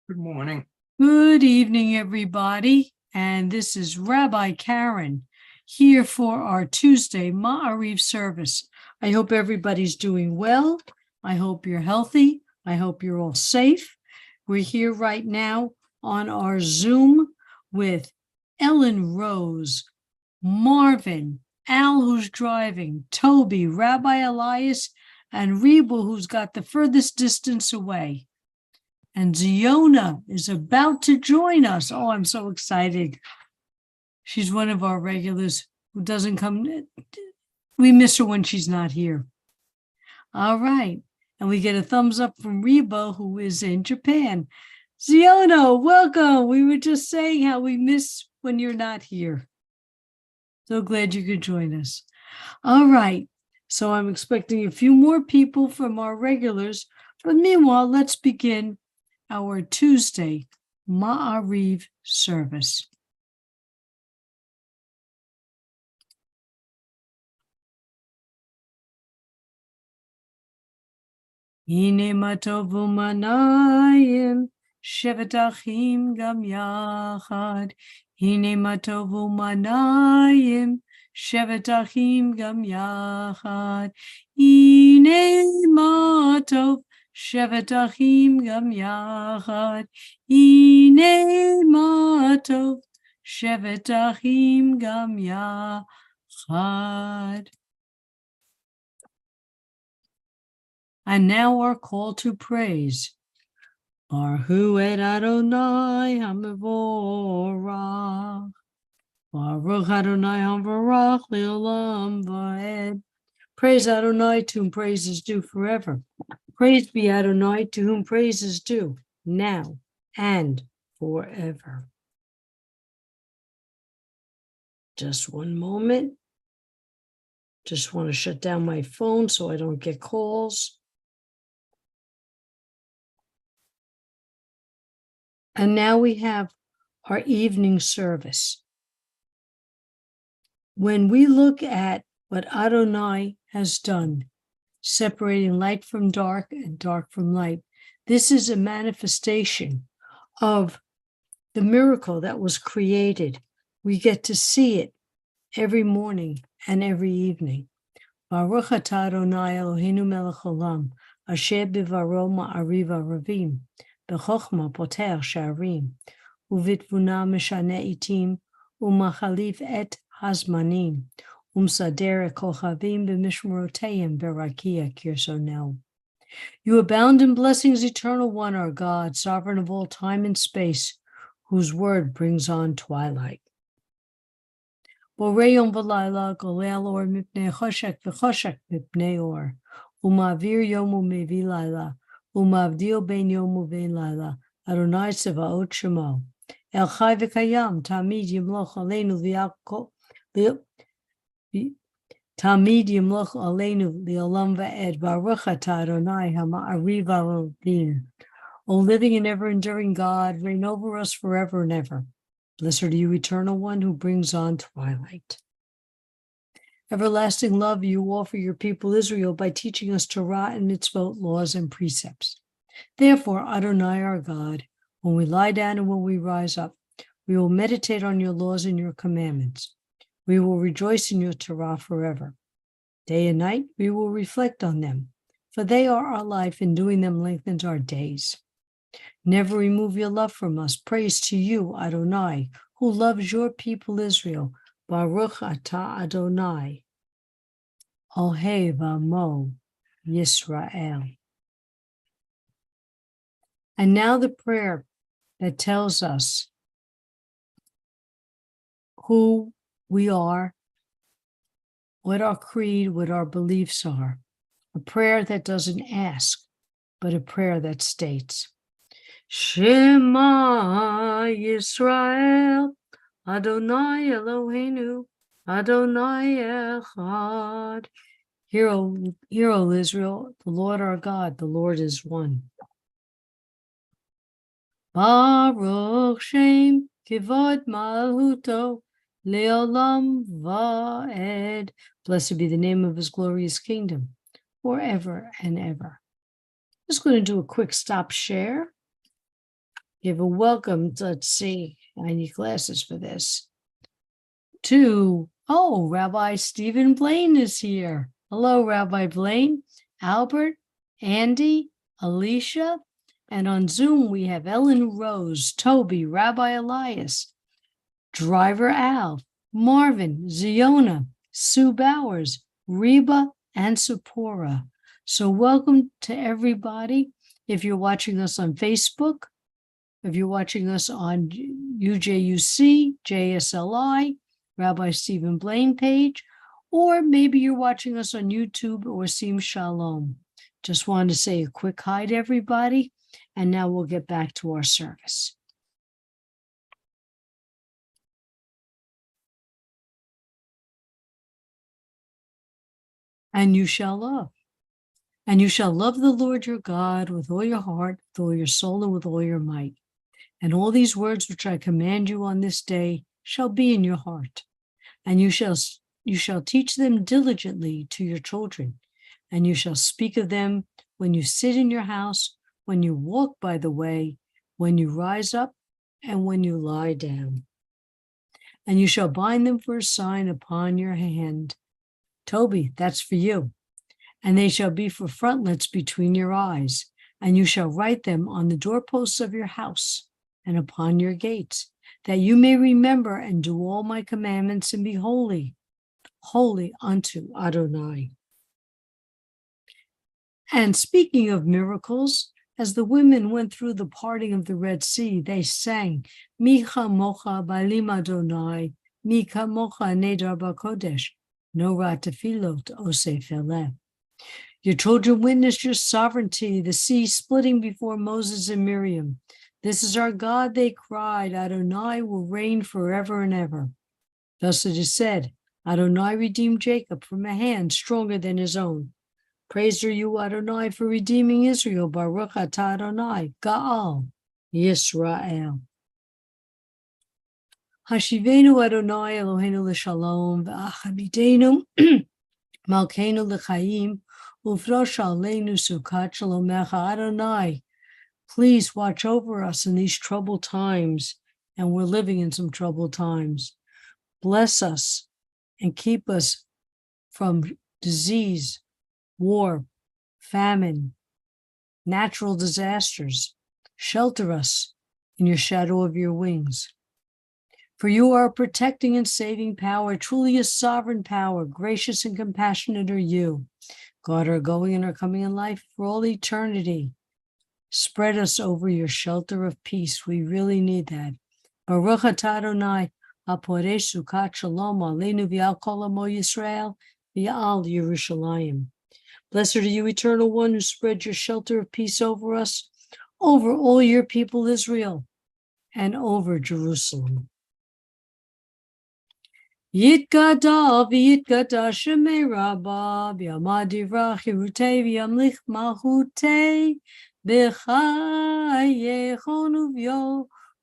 Good morning. Good evening, everybody. And this is Rabbi Karen here for our Tuesday Ma'ariv service. I hope everybody's doing well. I hope you're healthy. I hope you're all safe. We're here right now on our Zoom with Ellen Rose, Marvin, Al, who's driving, Toby, Rabbi Elias, and Reba, who's got the furthest distance away. And Ziona is about to join us. Oh, I'm so excited. She's one of our regulars who doesn't come. We miss her when she's not here. All right. And we get a thumbs up from Reba, who is in Japan. Ziona, welcome. We were just saying how we miss when you're not here. So glad you could join us. All right. So I'm expecting a few more people from our regulars. But meanwhile, let's begin our Tuesday Ma'ariv service. Hine matov u'manayim shevet achim gam yachad. Hine matov u'manayim shevet achim gam yachad. Hine matov shevet achim gam yachad. Hine matov shevet achim gam yachad. And now our call to praise. Baruch et Adonai HaMevorach. Baruch Adonai HaMevorach Le'olam Va'ed. Praise Adonai, to whom praise is due forever. Praise be Adonai, to whom praise is due, now and forever. Just one moment. Just want to shut down my phone so I don't get calls. And now we have our evening service. When we look at what Adonai has done, separating light from dark and dark from light, this is a manifestation of the miracle that was created. We get to see it every morning and every evening. Baruch atah Adonai Eloheinu melech olam, asher bivaro ma'ariv aravim. B'chochma poter sha'arim, uvitvuna meshane itim, umachalif et hazmanim, umsader kochavim b'mishmorotayim berakia kirsonel. You abound in blessings, eternal one, our God, sovereign of all time and space, whose word brings on twilight. Borei yom v'layla, golel or mipnei choshek v'choshek mipnei or, umavir yom umevi layla, Umavdil ben yom uvein laila, Adonai Tzevaot Shemo. El Chai v'Kayam, Tamid Yimloch Aleinu Tamid Yimloch Aleinu L'Olam Va'ed, Baruch atah Adonai HaMa'ariv Aravim. O living and ever-enduring God, reign over us forever and ever. Blessed are you, eternal one, who brings on twilight. Everlasting love you offer your people Israel by teaching us Torah and mitzvot, laws and precepts. Therefore, Adonai our God, when we lie down and when we rise up, we will meditate on your laws and your commandments. We will rejoice in your Torah forever. Day and night we will reflect on them, for they are our life, and doing them lengthens our days. Never remove your love from us. Praise to you, Adonai, who loves your people Israel. Baruch atah Adonai, Ohev Amo Yisrael. And now the prayer that tells us who we are, what our creed, what our beliefs are. A prayer that doesn't ask, but a prayer that states, Shema Yisrael, Adonai Eloheinu, Adonai Echad. Hear, O Israel, the Lord our God, the Lord is one. Baruch Shem Kivod Malhuto Leolam Va'ed. Blessed be the name of his glorious kingdom, forever and ever. I'm just going to do a quick stop share. Give a welcome. Let's see. I need glasses for this. To, Rabbi Stephen Blaine is here. Hello, Rabbi Blaine, Albert, Andy, Alicia, and on Zoom we have Ellen Rose, Toby, Rabbi Elias, Driver Al, Marvin, Ziona, Sue Bowers, Reba, and Sephora. So welcome to everybody. If you're watching us on Facebook, if you're watching us on UJUC, JSLI, Rabbi Stephen Blaine page, or maybe you're watching us on YouTube or Sim Shalom. Just wanted to say a quick hi to everybody, and now we'll get back to our service. And you shall love. And you shall love the Lord your God with all your heart, with all your soul, and with all your might. And all these words which I command you on this day shall be in your heart. And you shall teach them diligently to your children. And you shall speak of them when you sit in your house, when you walk by the way, when you rise up, and when you lie down. And you shall bind them for a sign upon your hand. Toby, that's for you. And they shall be for frontlets between your eyes. And you shall write them on the doorposts of your house and upon your gates, that you may remember and do all my commandments and be holy, holy unto Adonai. And speaking of miracles, as the women went through the parting of the Red Sea, they sang, Mi chamocha ba'alim Adonai, mi kamocha nedar b'kodesh, no ra tefilot oseh feleh. Your children witnessed your sovereignty, the sea splitting before Moses and Miriam. This is our God, they cried. Adonai will reign forever and ever. Thus it is said, Adonai redeemed Jacob from a hand stronger than his own. Praised are you, Adonai, for redeeming Israel. Baruch atah Adonai, Gaal, Yisrael. Hashivenu Adonai Eloheinu l'shalom, v'achabidenu malkeinu l'chaim, ufrosh aleinu sukat shalomecha. Adonai, please watch over us in these troubled times, and we're living in some troubled times. Bless us and keep us from disease, war, famine, natural disasters. Shelter us in your shadow of your wings. For you are a protecting and saving power, truly a sovereign power. Gracious and compassionate are you. God, our going and our coming in life for all eternity. Spread us over your shelter of peace. We really need that. Baruch atah Adonai, haporeh sukat shalom aleinu v'al kol amo Yisrael v'al Yerushalayim. Blessed are you, Eternal One, who spread your shelter of peace over us, over all your people Israel, and over Jerusalem. Yitgada v'yitgada shemei Rabba v'yamad yivrach Yerutei v'yamlich malchutei b'chayechon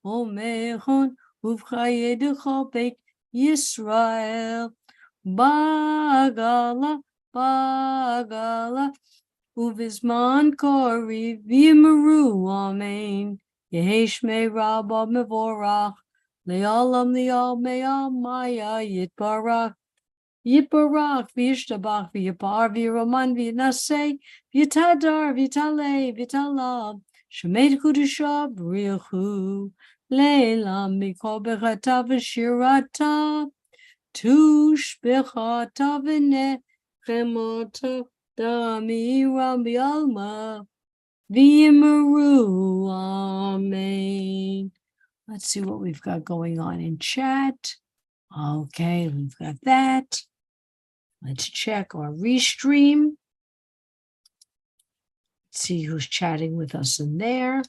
uv'yomechon uv'chayedecha beit Yisrael bagala uvizman kori v'yimeru amen yehi shmei Rabba mevorach Le'olam le'ol maya yitbarach v'yishtabach v'yipar v'yiroman v'yinaseh v'yitadar v'yitaleh v'yitalab shemed kudusha b'richu le'elam mikol bechata v'shirata tushbechata v'nechemata damiram v'alma v'yimeru amen. Let's see what we've got going on in chat. Okay, we've got that. Let's check our restream. Let's see who's chatting with us in there.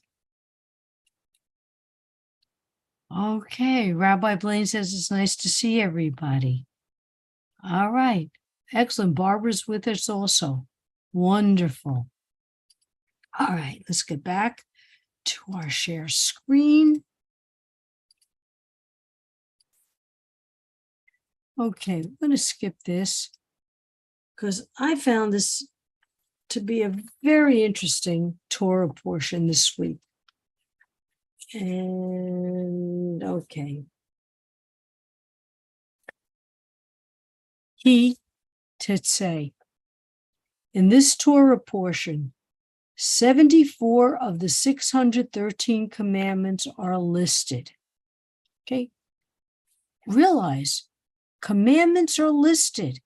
Okay, Rabbi Blaine says it's nice to see everybody. All right, excellent. Barbara's with us also. Wonderful. All right, let's get back to our share screen. Okay, I'm going to skip this because I found this to be a very interesting Torah portion this week. And okay. He Tetzei. In this Torah portion, 74 of the 613 commandments are listed. Okay. Realize commandments are listed.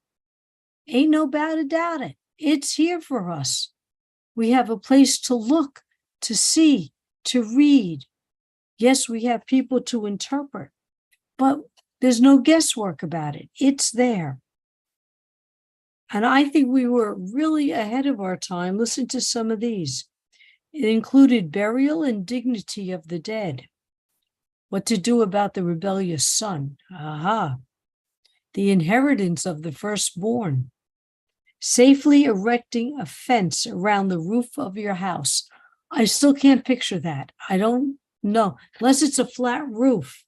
Ain't no doubt about it. It's here for us. We have a place to look, to see, to read. Yes, we have people to interpret, but there's no guesswork about it. It's there. And I think we were really ahead of our time. Listen to some of these. It included burial and dignity of the dead. What to do about the rebellious son. Aha. The inheritance of the firstborn. Safely erecting a fence around the roof of your house. I still can't picture that. I don't know, unless it's a flat roof.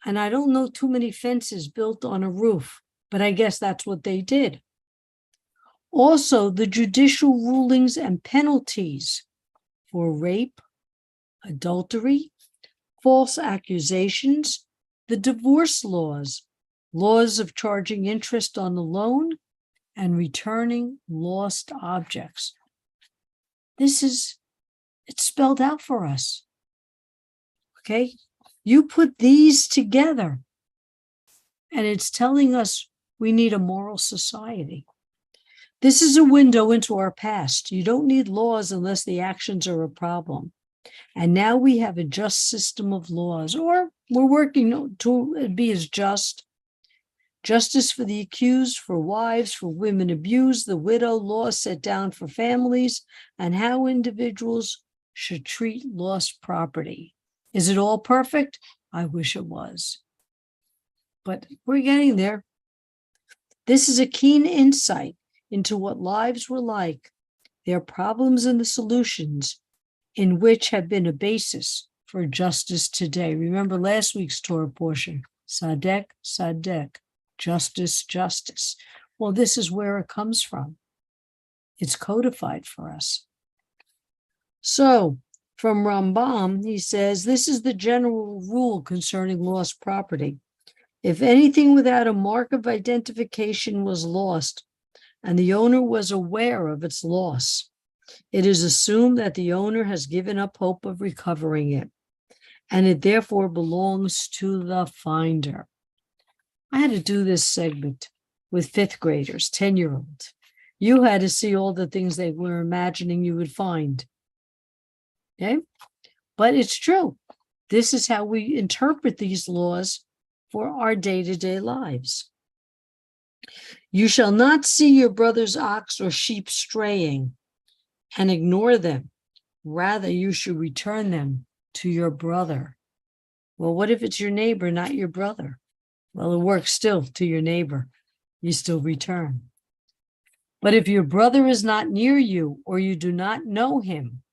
And I don't know too many fences built on a roof, but I guess that's what they did. Also, the judicial rulings and penalties for rape, adultery, false accusations, the divorce laws, laws of charging interest on the loan, and returning lost objects. It's spelled out for us. Okay? You put these together, and it's telling us we need a moral society. This is a window into our past. You don't need laws unless the actions are a problem. And now we have a just system of laws, or we're working to be as just. Justice for the accused, for wives, for women abused, the widow, laws set down for families, and how individuals should treat lost property. Is it all perfect? I wish it was. But we're getting there. This is a keen insight into what lives were like, their problems and the solutions, in which have been a basis for justice today. Remember last week's Torah portion, Sadek, Sadek, justice, justice. Well, this is where it comes from. It's codified for us. So, from Rambam, he says, this is the general rule concerning lost property. If anything without a mark of identification was lost, and the owner was aware of its loss, it is assumed that the owner has given up hope of recovering it, and it therefore belongs to the finder. I had to do this segment with fifth graders, 10-year-olds. You had to see all the things they were imagining you would find. Okay? But it's true. This is how we interpret these laws for our day-to-day lives. You shall not see your brother's ox or sheep straying and ignore them. Rather, you should return them to your brother. Well, what if it's your neighbor, not your brother? Well, it works still to your neighbor. You still return. But if your brother is not near you, or you do not know him,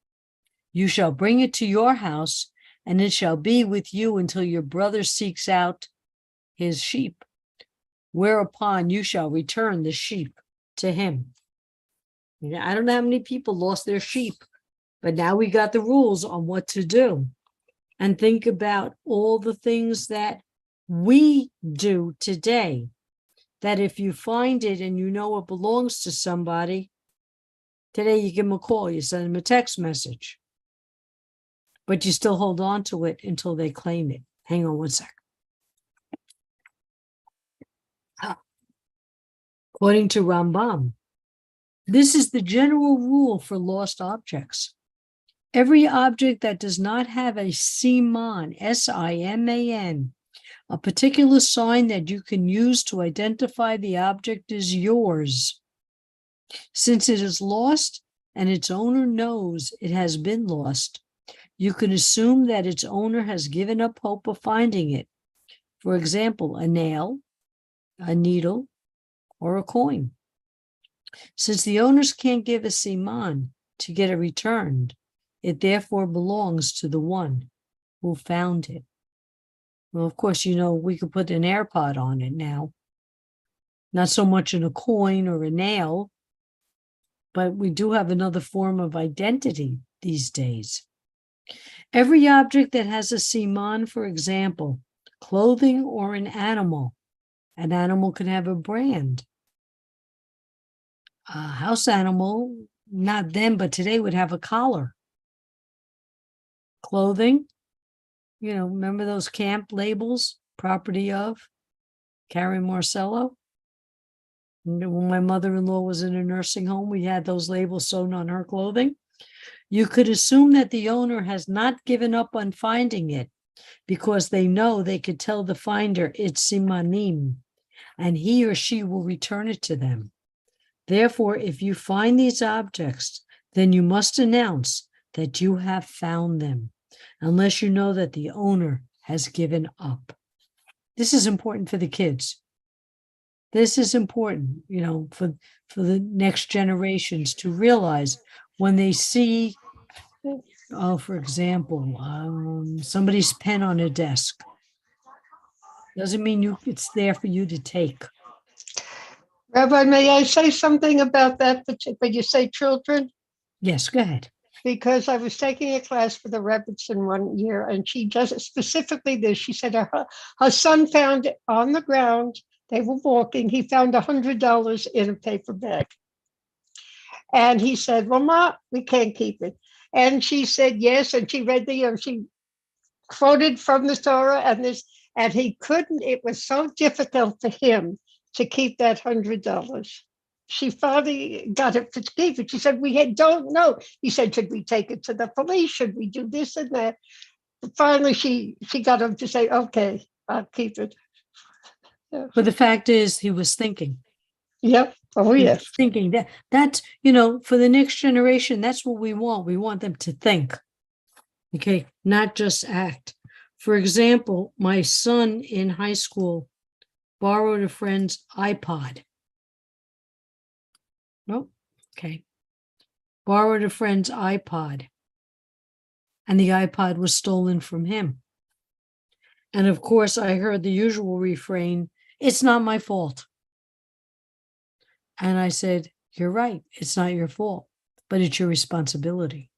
you shall bring it to your house, and it shall be with you until your brother seeks out his sheep, whereupon you shall return the sheep to him. I don't know how many people lost their sheep, but now we got the rules on what to do. And think about all the things that we do today, that if you find it and you know it belongs to somebody, today you give them a call, you send them a text message, but you still hold on to it until they claim it. Hang on one sec. According to Rambam, this is the general rule for lost objects. Every object that does not have a siman, S-I-M-A-N, a particular sign that you can use to identify the object, is yours. Since it is lost and its owner knows it has been lost, you can assume that its owner has given up hope of finding it. For example, a nail, a needle, or a coin. Since the owners can't give a siman to get it returned, it therefore belongs to the one who found it. Well, of course, we could put an AirPod on it now. Not so much in a coin or a nail, but we do have another form of identity these days. Every object that has a siman, for example, clothing or an animal can have a brand. A house animal, not then, but today would have a collar. Clothing, remember those camp labels, property of Karen Marcello? When my mother-in-law was in a nursing home, we had those labels sewn on her clothing. You could assume that the owner has not given up on finding it because they know they could tell the finder it's simanim, and he or she will return it to them. Therefore, if you find these objects, then you must announce that you have found them, unless you know that the owner has given up. This is important for the kids. This is important, for the next generations to realize when they see, for example, somebody's pen on a desk. Doesn't mean it's there for you to take. Rabbi, may I say something about that? But you say children? Yes, go ahead. Because I was taking a class for the rabbits in one year, and she does it specifically this. She said her son found it on the ground. They were walking. He found $100 in a paper bag. And he said, well, Ma, we can't keep it. And she said, yes. And she read she quoted from the Torah and he couldn't. It was so difficult for him to keep that $100. She finally got it to keep it. She said, don't know. He said, should we take it to the police? Should we do this and that? But finally, she got him to say, okay, I'll keep it. Yeah. But the fact is, he was thinking. Yep. Oh, yes. Thinking that's, for the next generation, that's what we want. We want them to think. Okay, not just act. For example, my son in high school borrowed a friend's iPod. Nope. Okay. Borrowed a friend's iPod. And the iPod was stolen from him. And of course, I heard the usual refrain, it's not my fault. And I said, you're right. It's not your fault, but it's your responsibility.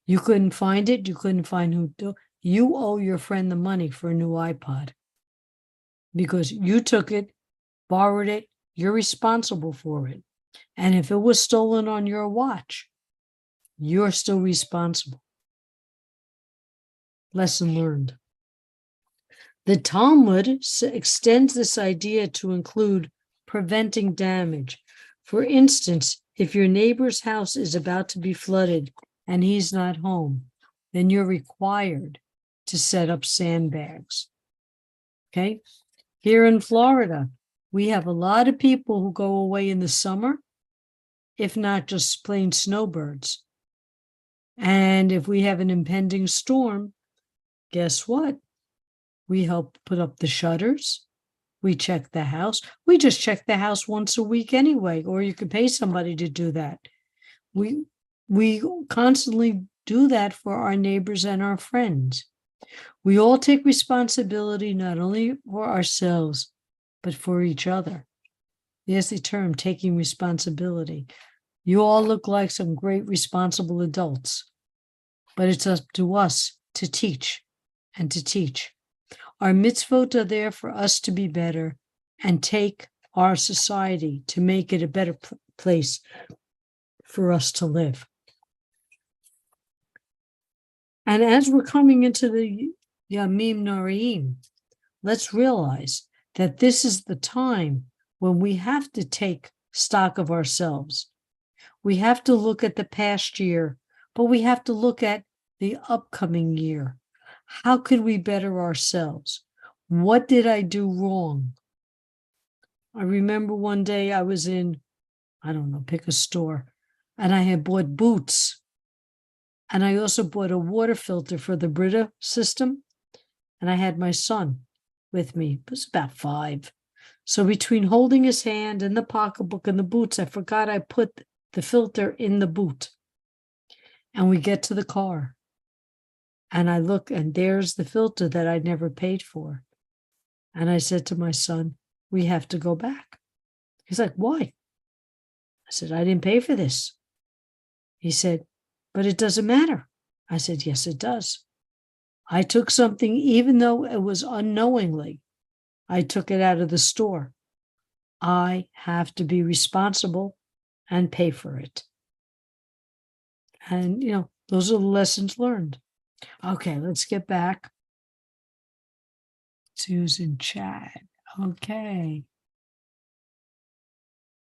You couldn't find it. You couldn't find you owe your friend the money for a new iPod because you took it, borrowed it. You're responsible for it. And if it was stolen on your watch, you're still responsible. Lesson learned. The Talmud extends this idea to include preventing damage. For instance, if your neighbor's house is about to be flooded and he's not home, then you're required to set up sandbags. Okay? Here in Florida, we have a lot of people who go away in the summer, if not just plain snowbirds. And if we have an impending storm, guess what? We help put up the shutters. We check the house. We just check the house once a week anyway, or you could pay somebody to do that. We constantly do that for our neighbors and our friends. We all take responsibility not only for ourselves, but for each other. There's the term, taking responsibility. You all look like some great responsible adults, but it's up to us to teach and to teach. Our mitzvot are there for us to be better and take our society to make it a better place for us to live. And as we're coming into the Yamim Noraim, let's realize that this is the time when we have to take stock of ourselves. We have to look at the past year, but we have to look at the upcoming year. How could we better ourselves? What did I do wrong? I remember one day I was in, pick a store, and I had bought boots. And I also bought a water filter for the Brita system. And I had my son with me. It was about 5. So between holding his hand and the pocketbook and the boots, I forgot I put the filter in the boot. And we get to the car. And I look, and there's the filter that I'd never paid for. And I said to my son, we have to go back. He's like, why? I said, I didn't pay for this. He said, but it doesn't matter. I said, yes, it does. I took something, even though it was unknowingly, I took it out of the store. I have to be responsible and pay for it. And, those are the lessons learned. Okay, let's get back. Susan chat. Okay.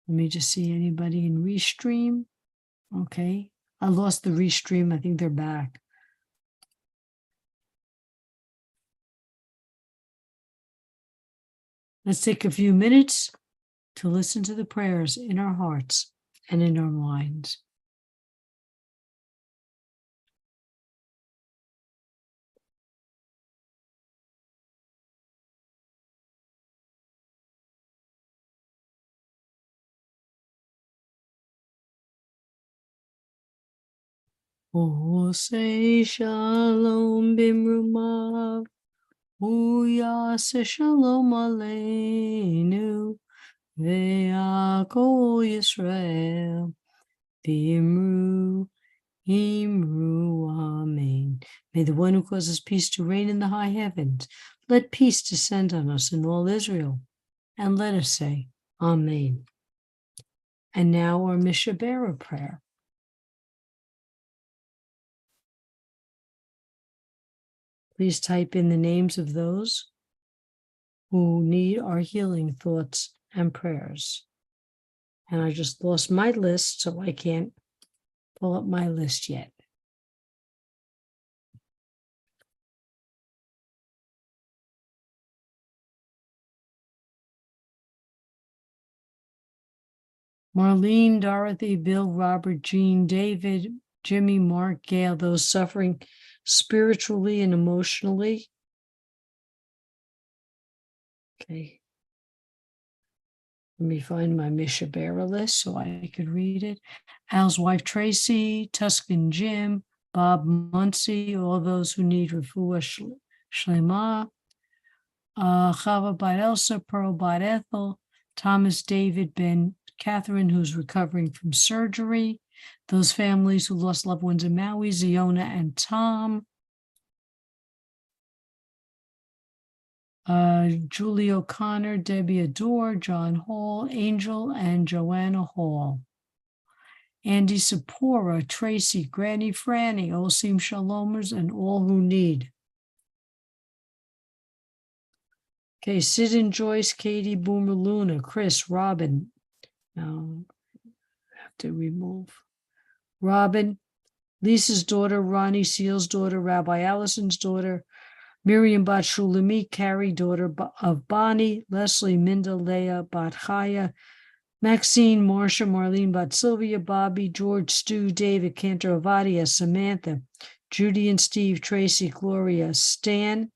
Let me just see anybody in Restream. Okay. I lost the Restream. I think they're back. Let's take a few minutes to listen to the prayers in our hearts and in our minds. Oh, say shalom bimrumav, uyase shalom aleinu, ve'akol Yisrael, bimru, imru, amen. May the one who causes peace to reign in the high heavens, let peace descend on us in all Israel, and let us say, Amen. And now our Mishabera prayer. Please type in the names of those who need our healing thoughts and prayers. And I just lost my list, so I can't pull up my list yet. Marlene, Dorothy, Bill, Robert, Jean, David, Jimmy, Mark, Gail, those suffering spiritually and emotionally. Okay. Let me find my Mishabera list so I could read it. Al's wife, Tracy, Tuscan Jim, Bob Muncie, all those who need refuah shlema. Chava Bat Elsa, Pearl Bat Ethel, Thomas David Ben Catherine, who's recovering from surgery. Those families who lost loved ones in Maui, Ziona and Tom. Julie O'Connor, Debbie Adore, John Hall, Angel, and Joanna Hall. Andy Sapora, Tracy, Granny Franny, Osim Shalomers, and all who need. Okay, Sid and Joyce, Katie, Boomer, Luna, Chris, Robin. Now, I have to remove. Robin, Lisa's daughter, Ronnie Seal's daughter, Rabbi Allison's daughter, Miriam Bat Shulami, Carrie, daughter of Bonnie, Leslie, Minda, Leah, Bat Chaya, Maxine, Marcia, Marlene, Bat Sylvia, Bobby, George, Stu, David, Cantor, Avadia, Samantha, Judy and Steve, Tracy, Gloria, Stan,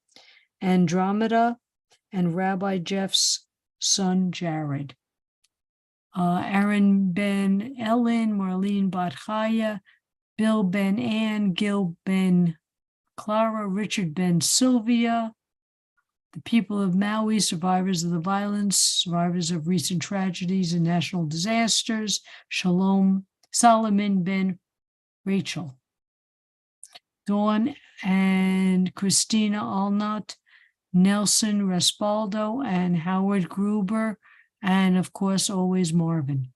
Andromeda, and Rabbi Jeff's son, Jared. Aaron Ben Ellen, Marlene Bat Chaya, Bill Ben Ann, Gil Ben Clara, Richard Ben Sylvia, the people of Maui, survivors of the violence, survivors of recent tragedies and national disasters, Shalom, Solomon Ben Rachel, Dawn and Christina Alnott, Nelson Respaldo and Howard Gruber, and of course, always Marvin.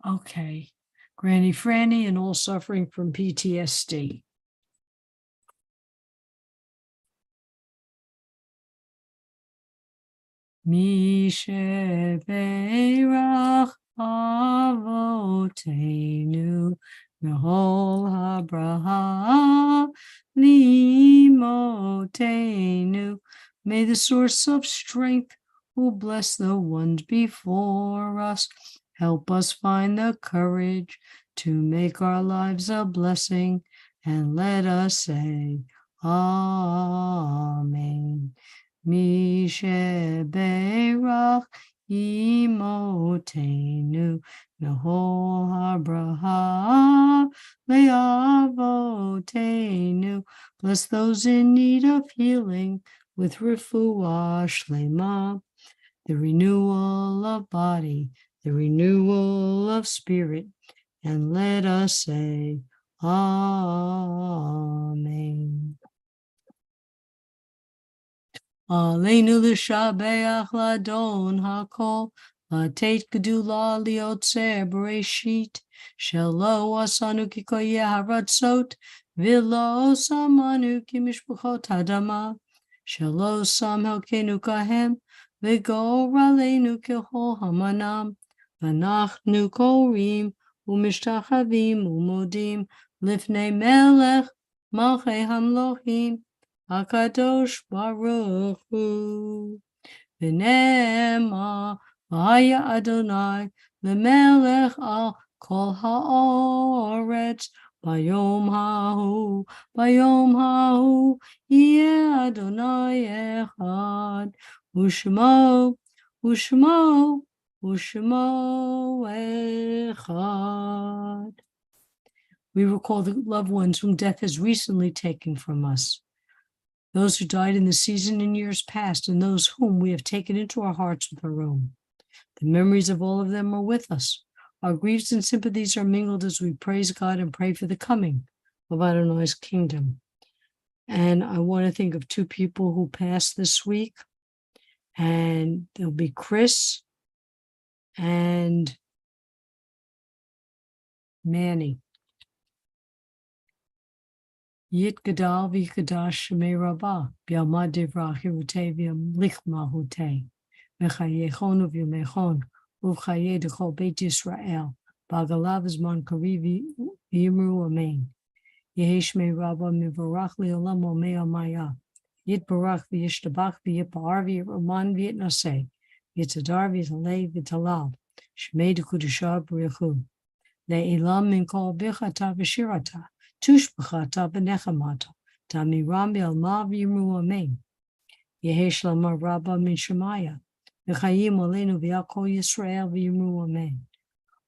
Okay, Granny Franny and all suffering from PTSD. Misheberach Avotenu Mehol Habraha Limotenu. May the source of strength who bless the ones before us help us find the courage to make our lives a blessing, and let us say Amen. Misheberach Imotenu Mehol Habraha Leavotenu. Bless those in need of healing with refuah shlema, the renewal of body, the renewal of spirit, and let us say, Amen. Aleinu l'shabeach ladon hakol, latet gedula liotzer bereshit, shelo asanu kikoye haratzot, v'lo samanu kimishpuchot hadama, shelo sam helkenu kahem, v'gor aleinu kehol hamanam, v'anachnu korim, u'mishtachavim u'modim, lifnei melech, malchei hamlochim, HaKadosh Baruch Hu. V'nema v'haya Adonai l'melech al kol ha'oretz bayom hahu yeh Adonai echad u'shmo echad. We recall the loved ones whom death has recently taken from us, those who died in the season and years past, and those whom we have taken into our hearts with our own. The memories of all of them are with us. Our griefs and sympathies are mingled as we praise God and pray for the coming of Adonai's kingdom. And I want to think of two people who passed this week, and there'll be Chris and Manny. Yit gadal v'kadash shemei rabbah, b'yalmad divrach hirutei v'yamlich malhutei, v'chayechon uv'yamechon, uv'chayei d'chol beit Yisrael, b'agalav zman kari v'yimru amen. Yehi shemei rabbah mivarach li'olam omei amaya, yit barach v'yishtabach v'yipar v'yiraman v'yitnaseh, v'yitadar v'yitalei v'yitalal, shemei d'kudashah b'richu, le'ilam min kol b'chata v'shirata, Tushbachata v'nechamata, Tamiram v'alma v'yimru amen. Yehesh lama rabba min shemaya, v'chayim olenu v'yakol Yisrael v'yimru amen.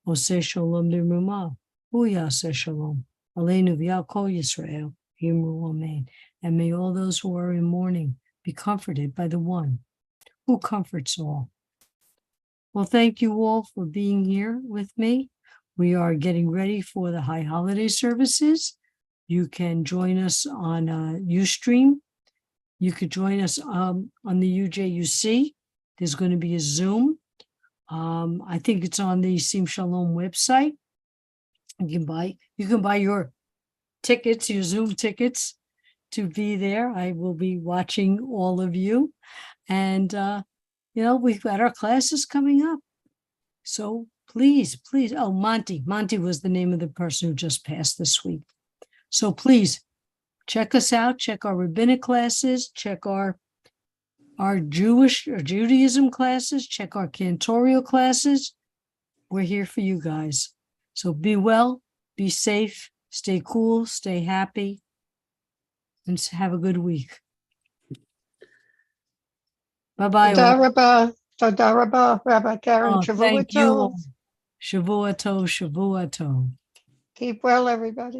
Oseh shalom b'ruma, hu yaseh shalom, olenu v'yakol Yisrael v'yimru amen. And may all those who are in mourning be comforted by the one who comforts all. Well, thank you all for being here with me. We are getting ready for the high holiday services. You can join us on Ustream. You could join us on the UJUC. There's going to be a Zoom. I think it's on the Sim Shalom website. You can buy your tickets, your Zoom tickets, to be there. I will be watching all of you. And we've got our classes coming up. So please. Oh, Monty was the name of the person who just passed this week. So please check us out, check our rabbinic classes, check our Judaism classes, check our cantorial classes. We're here for you guys. So be well, be safe, stay cool, stay happy, and have a good week. Bye-bye. Toda rabba, Rabbi Karen. Thank you all. Shavua tov. Keep well, everybody.